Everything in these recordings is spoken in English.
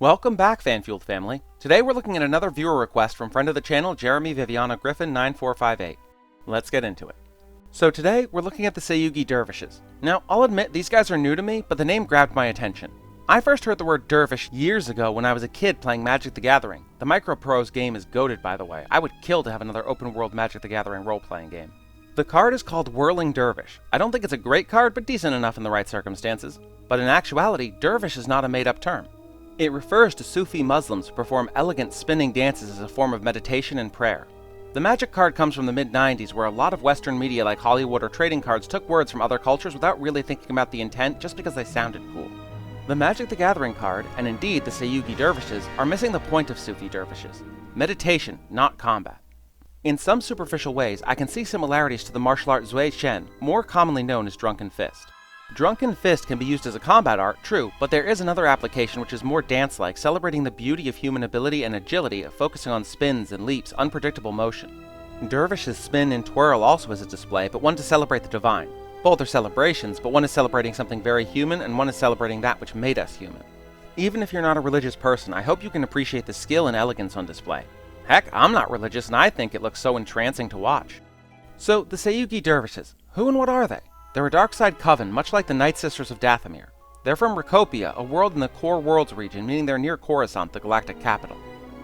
Welcome back, Fanfueled family. Today we're looking at another viewer request from friend of the channel, Jeremy Viviana Griffin 9458. Let's get into it. So today we're looking at the Seyugi Dervishes. Now, I'll admit these guys are new to me, but the name grabbed my attention. I first heard the word dervish years ago when I was a kid playing Magic the Gathering. The Microprose game is goated, by the way. I would kill to have another open world Magic the Gathering role-playing game. The card is called Whirling Dervish. I don't think it's a great card, but decent enough in the right circumstances. But in actuality, dervish is not a made-up term. It refers to Sufi Muslims who perform elegant spinning dances as a form of meditation and prayer. The Magic card comes from the mid-90s, where a lot of Western media like Hollywood or trading cards took words from other cultures without really thinking about the intent, just because they sounded cool. The Magic the Gathering card, and indeed the Seyugi Dervishes, are missing the point of Sufi dervishes. Meditation, not combat. In some superficial ways, I can see similarities to the martial art Zui Shen, more commonly known as Drunken Fist. Drunken Fist can be used as a combat art, true, but there is another application which is more dance-like, celebrating the beauty of human ability and agility, focusing on spins and leaps, unpredictable motion. Dervishes spin and twirl also as a display, but one to celebrate the divine. Both are celebrations, but one is celebrating something very human, and one is celebrating that which made us human. Even if you're not a religious person, I hope you can appreciate the skill and elegance on display. Heck, I'm not religious, and I think it looks so entrancing to watch. So, the Seyugi Dervishes, who and what are they? They're a dark side coven, much like the Night Sisters of Dathomir. They're from Ricopia, a world in the Core Worlds region, meaning they're near Coruscant, the galactic capital.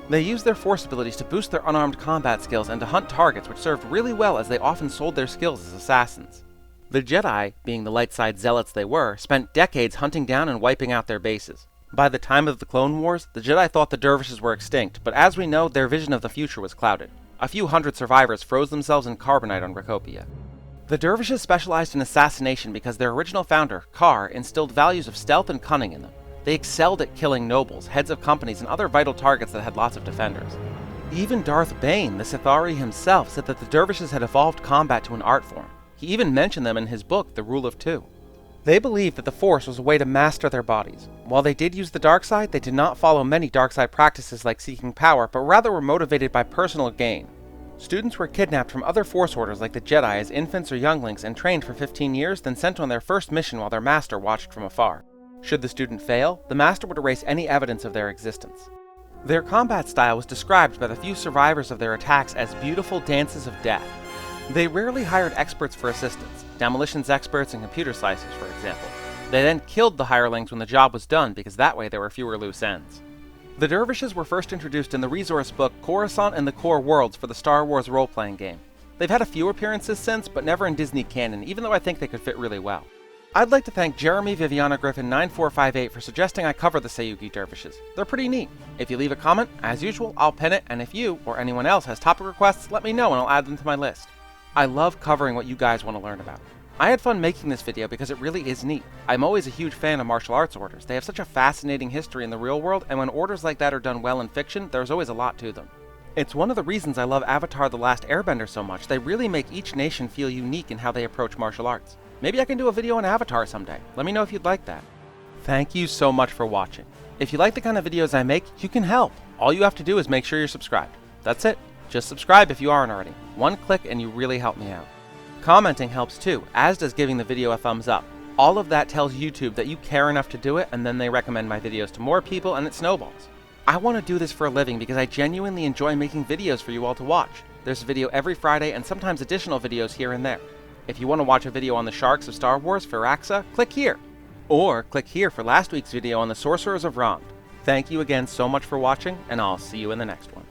They use their force abilities to boost their unarmed combat skills and to hunt targets, which served really well as they often sold their skills as assassins. The Jedi, being the light side zealots they were, spent decades hunting down and wiping out their bases. By the time of the Clone Wars, the Jedi thought the dervishes were extinct, but as we know, their vision of the future was clouded. A few hundred survivors froze themselves in carbonite on Ricopia. The dervishes specialized in assassination because their original founder, Kar, instilled values of stealth and cunning in them. They excelled at killing nobles, heads of companies, and other vital targets that had lots of defenders. Even Darth Bane, the Sithari himself, said that the dervishes had evolved combat to an art form. He even mentioned them in his book, The Rule of Two. They believed that the Force was a way to master their bodies. While they did use the dark side, they did not follow many dark side practices like seeking power, but rather were motivated by personal gain. Students were kidnapped from other Force orders like the Jedi as infants or younglings and trained for 15 years, then sent on their first mission while their master watched from afar. Should the student fail, the master would erase any evidence of their existence. Their combat style was described by the few survivors of their attacks as beautiful dances of death. They rarely hired experts for assistance, demolitions experts and computer slicers, for example. They then killed the hirelings when the job was done because that way there were fewer loose ends. The dervishes were first introduced in the resource book Coruscant and the Core Worlds for the Star Wars role-playing game. They've had a few appearances since, but never in Disney canon, even though I think they could fit really well. I'd like to thank Jeremy Viviana Griffin 9458 for suggesting I cover the Seyugi Dervishes. They're pretty neat. If you leave a comment, as usual, I'll pin it, and if you, or anyone else, has topic requests, let me know and I'll add them to my list. I love covering what you guys want to learn about. I had fun making this video because it really is neat. I'm always a huge fan of martial arts orders. They have such a fascinating history in the real world, and when orders like that are done well in fiction, there's always a lot to them. It's one of the reasons I love Avatar: The Last Airbender so much. They really make each nation feel unique in how they approach martial arts. Maybe I can do a video on Avatar someday. Let me know if you'd like that. Thank you so much for watching. If you like the kind of videos I make, you can help. All you have to do is make sure you're subscribed. That's it. Just subscribe if you aren't already. One click and you really help me out. Commenting helps too, as does giving the video a thumbs up. All of that tells YouTube that you care enough to do it, and then they recommend my videos to more people and it snowballs. I want to do this for a living because I genuinely enjoy making videos for you all to watch. There's a video every Friday and sometimes additional videos here and there. If you want to watch a video on the sharks of Star Wars, Firaxa, click here. Or click here for last week's video on the Sorcerers of Rond. Thank you again so much for watching, and I'll see you in the next one.